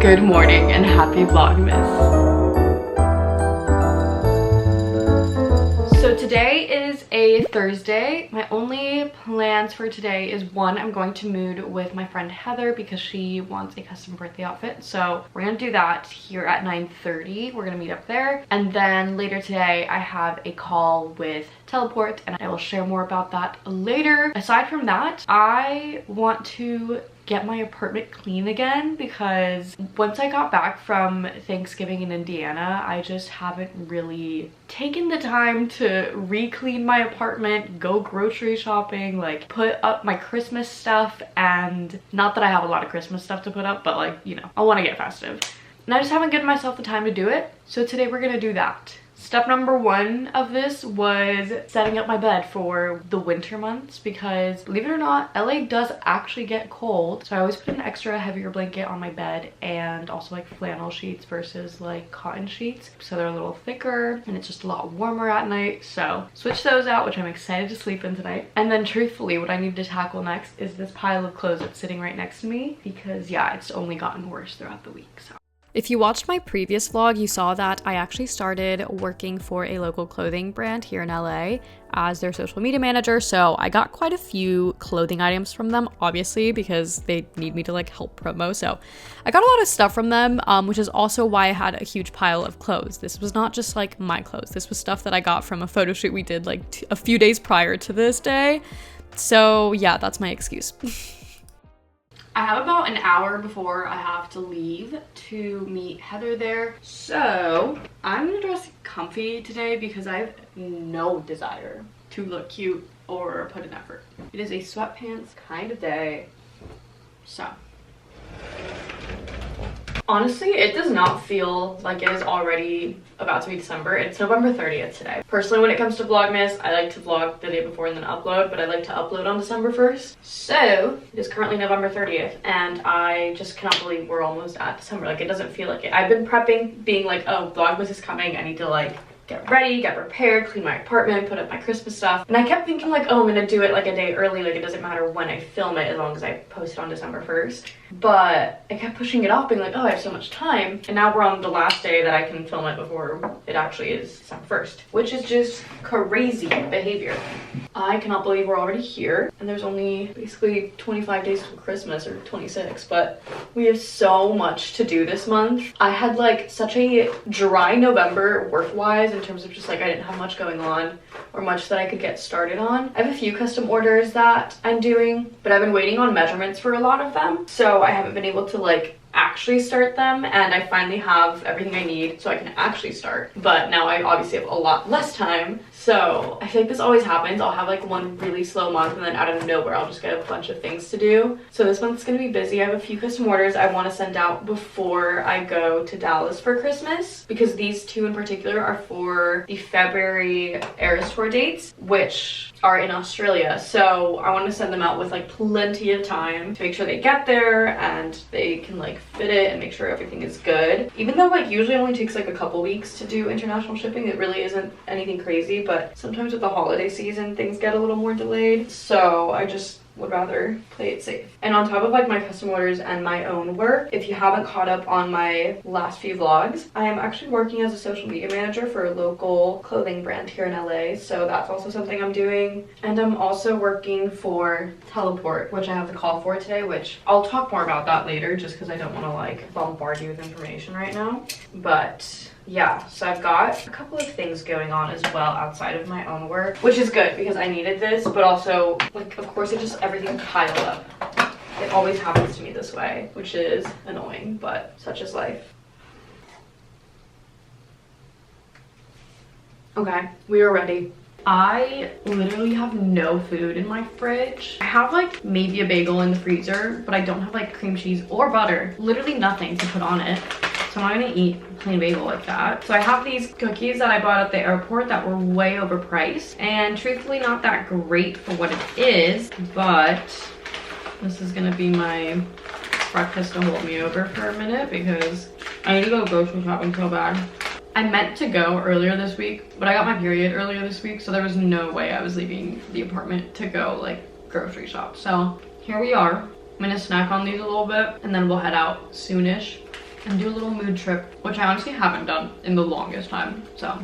Good morning and happy Vlogmas. So today is a Thursday. My only plans for today is one, I'm going to mood with my friend Heather because she wants a custom birthday outfit. So we're gonna do that here at 9:30. We're gonna meet up there. And then later today, I have a call with Teleport and I will share more about that later. Aside from that, I want to get my apartment clean again because once I got back from Thanksgiving in Indiana, I just haven't really taken the time to re-clean my apartment, go grocery shopping, like put up my Christmas stuff. And not that I have a lot of Christmas stuff to put up, but like, you know, I want to get festive. And I just haven't given myself the time to do it. So today we're gonna do that. Step number one of this was setting up my bed for the winter months because, believe it or not, LA does actually get cold. So I always put an extra heavier blanket on my bed and also like flannel sheets versus like cotton sheets. So they're a little thicker and it's just a lot warmer at night. So switch those out, which I'm excited to sleep in tonight. And then truthfully, what I need to tackle next is this pile of clothes that's sitting right next to me because yeah, it's only gotten worse throughout the week. So. If you watched my previous vlog, you saw that I actually started working for a local clothing brand here in LA as their social media manager. So I got quite a few clothing items from them, obviously, because they need me to like help promo. So I got a lot of stuff from them, which is also why I had a huge pile of clothes. This was not just like my clothes. This was stuff that I got from a photo shoot we did like a few days prior to this day. So yeah, that's my excuse. I have about an hour before I have to leave to meet Heather there. So I'm gonna dress comfy today because I have no desire to look cute or put in effort. It is a sweatpants kind of day. So honestly, it does not feel like it is already about to be December. It's November 30th today. Personally, when it comes to Vlogmas, I like to vlog the day before and then upload, but I like to upload on December 1st. So it is currently November 30th and I just cannot believe we're almost at December. Like, it doesn't feel like it. I've been prepping, being like, oh, Vlogmas is coming. I need to like get ready, get prepared, clean my apartment, put up my Christmas stuff. And I kept thinking like, oh, I'm gonna do it like a day early. Like, it doesn't matter when I film it as long as I post it on December 1st. But I kept pushing it off, being like, oh, I have so much time. And now we're on the last day that I can film it before it actually is December 1st, which is just crazy behavior. I cannot believe we're already here. And there's only basically 25 days till Christmas, or 26, but we have so much to do this month. I had like such a dry November work-wise in terms of just like I didn't have much going on or much that I could get started on. I have a few custom orders that I'm doing, but I've been waiting on measurements for a lot of them. So I haven't been able to like actually start them, and I finally have everything I need so I can actually start. But now I obviously have a lot less time. So I feel like this always happens. I'll have like one really slow month and then out of nowhere I'll just get a bunch of things to do. So this month's gonna be busy. I have a few custom orders I want to send out before I go to Dallas for Christmas because these two in particular are for the February Eras Tour dates, which are in Australia. So I want to send them out with like plenty of time to make sure they get there and they can like fit it and make sure everything is good. Even though like usually it only takes like a couple weeks to do international shipping, it really isn't anything crazy, but sometimes with the holiday season things get a little more delayed. So I just would rather play it safe. And on top of like my custom orders and my own work, if you haven't caught up on my last few vlogs, I am actually working as a social media manager for a local clothing brand here in LA. So that's also something I'm doing. And I'm also working for Teleport, which I have the call for today, which I'll talk more about that later just because I don't want to like bombard you with information right now. But yeah, so I've got a couple of things going on as well outside of my own work, which is good because I needed this, but also like, of course, it just everything piled up. It always happens to me this way, which is annoying, but such is life. Okay, we are ready. I literally have no food in my fridge. I have like maybe a bagel in the freezer, but I don't have like cream cheese or butter. Literally nothing to put on it. So I'm not gonna eat a plain bagel like that. So I have these cookies that I bought at the airport that were way overpriced and truthfully not that great for what it is, but this is gonna be my breakfast to hold me over for a minute because I need to go grocery shopping so bad. I meant to go earlier this week, but I got my period earlier this week, so there was no way I was leaving the apartment to go like grocery shop. So here we are. I'm gonna snack on these a little bit and then we'll head out soonish. and do a little mood trip, which I honestly haven't done in the longest time, so.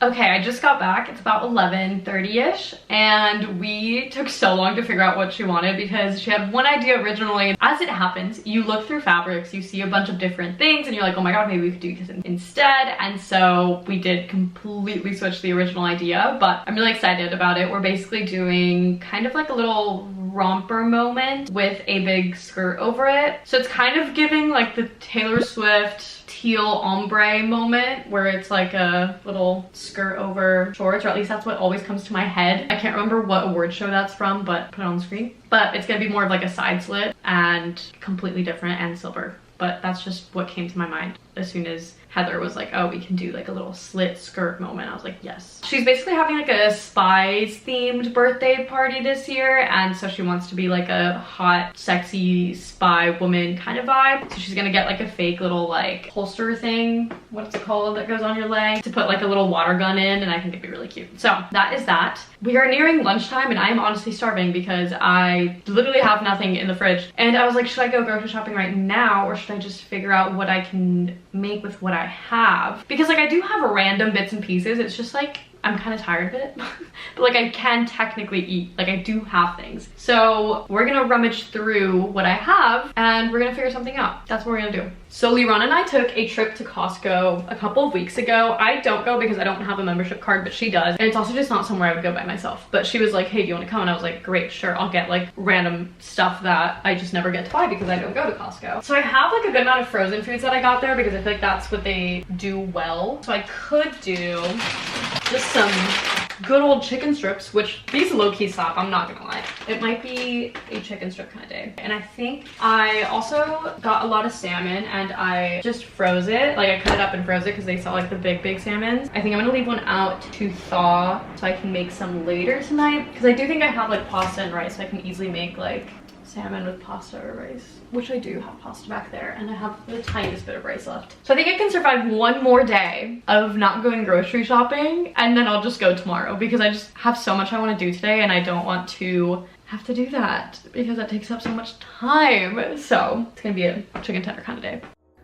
Okay, I just got back. It's about 11:30ish, and we took so long to figure out what she wanted because she had one idea originally. As it happens, you look through fabrics, you see a bunch of different things, and you're like, oh my god, maybe we could do this instead. And so we did completely switch the original idea, but I'm really excited about it. We're basically doing kind of like a little romper moment with a big skirt over it. So it's kind of giving like the Taylor Swift teal ombre moment where it's like a little skirt over shorts, or at least that's what always comes to my head. I can't remember what award show that's from, but put it on the screen. But it's gonna be more of like a side slit and completely different and silver. But that's just what came to my mind as soon as Heather was like, oh, we can do like a little slit skirt moment. I was like, yes. She's basically having like a spies themed birthday party this year, and so she wants to be like a hot, sexy spy woman kind of vibe. So she's gonna get like a fake little like holster thing, what's it called, that goes on your leg, to put like a little water gun in, and I think it'd be really cute. So that is that. We are nearing lunchtime, and I am honestly starving because I literally have nothing in the fridge. And I was like, should I go grocery shopping right now, or should I just figure out what I can make with what I have? Because like I do have random bits and pieces. It's just like I'm kind of tired of it. But like I can technically eat, like I do have things. So we're gonna rummage through what I have and we're gonna figure something out. That's what we're gonna do. So Liran and I took a trip to Costco a couple of weeks ago. I don't go because I don't have a membership card, but she does. And it's also just not somewhere I would go by myself. But she was like, hey, do you want to come? And I was like, great, sure. I'll get like random stuff that I just never get to buy because I don't go to Costco. So I have like a good amount of frozen foods that I got there because I feel like that's what they do well. So I could do just some good old chicken strips, which these low-key slap, I'm not gonna lie. It might be a chicken strip kind of day. And I think I also got a lot of salmon and I just froze it. Like I cut it up and froze it because they sell like the big salmons. I think I'm gonna leave one out to thaw so I can make some later tonight. Because I do think I have like pasta and rice, so I can easily make like salmon with pasta or rice, which I do have pasta back there, and I have the tiniest bit of rice left. So I think I can survive one more day of not going grocery shopping, and then I'll just go tomorrow because I just have so much I want to do today and I don't want to have to do that because that takes up so much time. So it's gonna be a chicken tender kind of day.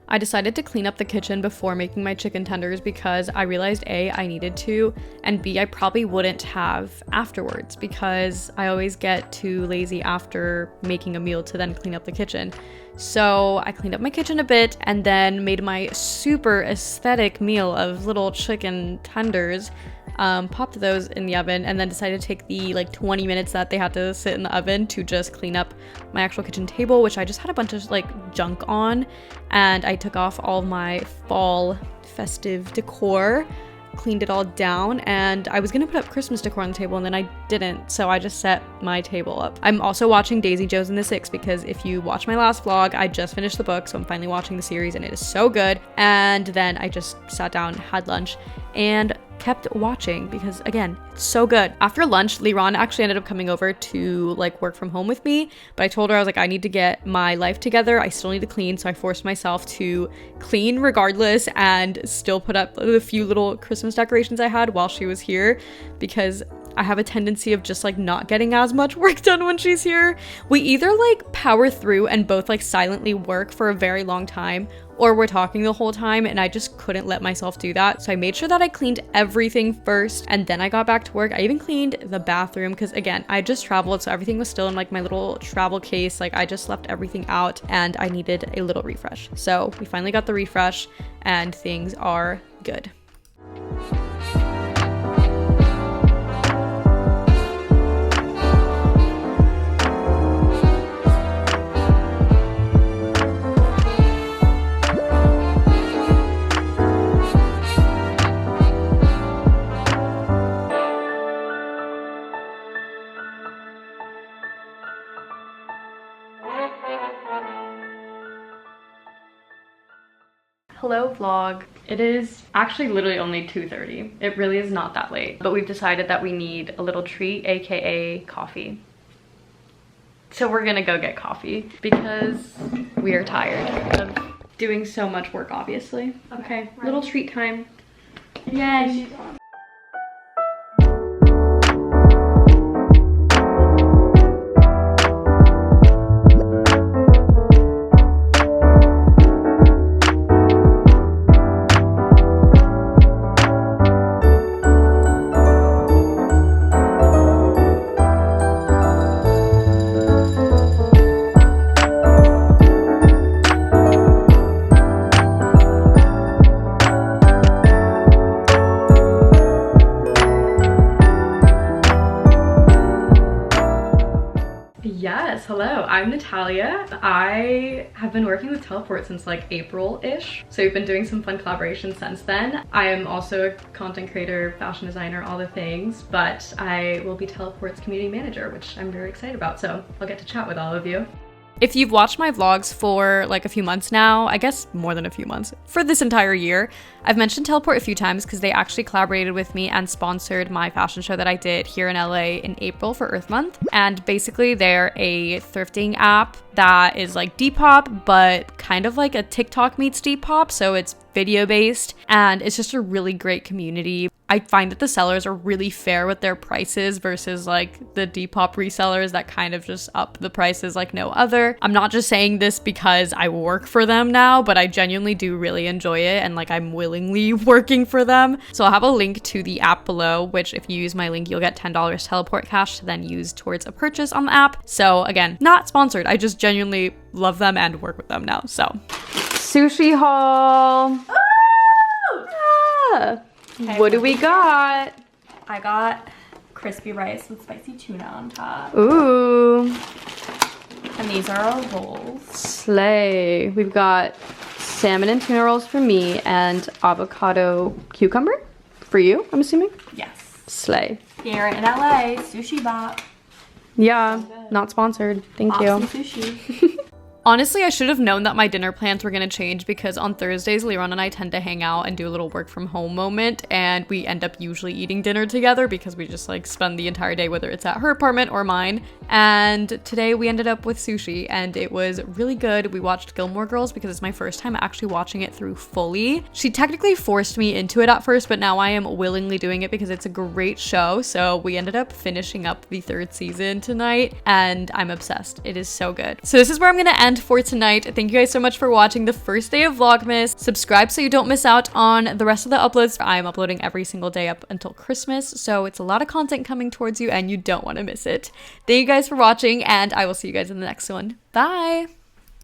I decided to clean up the kitchen before making my chicken tenders because I realized A, I needed to, and B, I probably wouldn't have afterwards because I always get too lazy after making a meal to then clean up the kitchen. So I cleaned up my kitchen a bit and then made my super aesthetic meal of little chicken tenders. Popped those in the oven and then decided to take the like 20 minutes that they had to sit in the oven to just clean up my actual kitchen table, which I just had a bunch of like junk on, and I took off all my fall festive decor, cleaned it all down, and I was gonna put up Christmas decor on the table and then I didn't, so I just set my table up. I'm also watching Daisy Jones and the Six because if you watch my last vlog, I just finished the book, so I'm finally watching the series and it is so good. And then I just sat down, had lunch, and kept watching because again, it's so good. After lunch, Liran actually ended up coming over to like work from home with me, but I told her I was like, I need to get my life together. I still need to clean, so I forced myself to clean regardless and still put up the few little Christmas decorations I had while she was here because I have a tendency of just like not getting as much work done when she's here. We either like power through and both like silently work for a very long time, or we're talking the whole time, and I just couldn't let myself do that. So I made sure that I cleaned everything first and then I got back to work. I even cleaned the bathroom because again, I just traveled, so everything was still in like my little travel case. Like I just left everything out and I needed a little refresh. So we finally got the refresh and things are good. Hello vlog. It is actually literally only 2:30. It really is not that late, but we've decided that we need a little treat, aka coffee. So we're gonna go get coffee because we are tired of doing so much work, obviously. Okay, right. Little treat time. Yay. Yes, hello, I'm Natalia. I have been working with Teleport since like April-ish, so we've been doing some fun collaborations since then. I am also a content creator, fashion designer, all the things, but I will be Teleport's community manager, which I'm very excited about, so I'll get to chat with all of you. If you've watched my vlogs for like a few months now, I guess more than a few months, for this entire year, I've mentioned Teleport a few times because they actually collaborated with me and sponsored my fashion show that I did here in LA in April for Earth Month. And basically they're a thrifting app that is like Depop, but kind of like a TikTok meets Depop. So it's video based and it's just a really great community. I find that the sellers are really fair with their prices versus like the Depop resellers that kind of just up the prices like no other. I'm not just saying this because I work for them now, but I genuinely do really enjoy it and like I'm willingly working for them. So I'll have a link to the app below, which if you use my link, you'll get $10 Teleport cash to then use towards a purchase on the app. So again, not sponsored. I just genuinely love them and work with them now. So sushi haul. Yeah. Okay, what do we got? I got crispy rice with spicy tuna on top. Ooh. And these are our rolls. Slay. We've got salmon and tuna rolls for me and avocado cucumber for you, I'm assuming? Yes. Slay. Here in LA, Sushi Bop. Yeah, not sponsored. Thank you. Sushi. Honestly, I should have known that my dinner plans were gonna change because on Thursdays, Leron and I tend to hang out and do a little work from home moment, and we end up usually eating dinner together because we just like spend the entire day, whether it's at her apartment or mine. And today we ended up with sushi and it was really good. We watched Gilmore Girls because it's my first time actually watching it through fully. She technically forced me into it at first, but now I am willingly doing it because it's a great show. So we ended up finishing up the 3rd season tonight and I'm obsessed. It is so good. So this is where I'm gonna end for tonight. Thank you guys so much for watching the first day of Vlogmas. Subscribe so you don't miss out on the rest of the uploads. I am uploading every single day up until Christmas, so it's a lot of content coming towards you and you don't want to miss it. Thank you guys for watching and I will see you guys in the next one. Bye!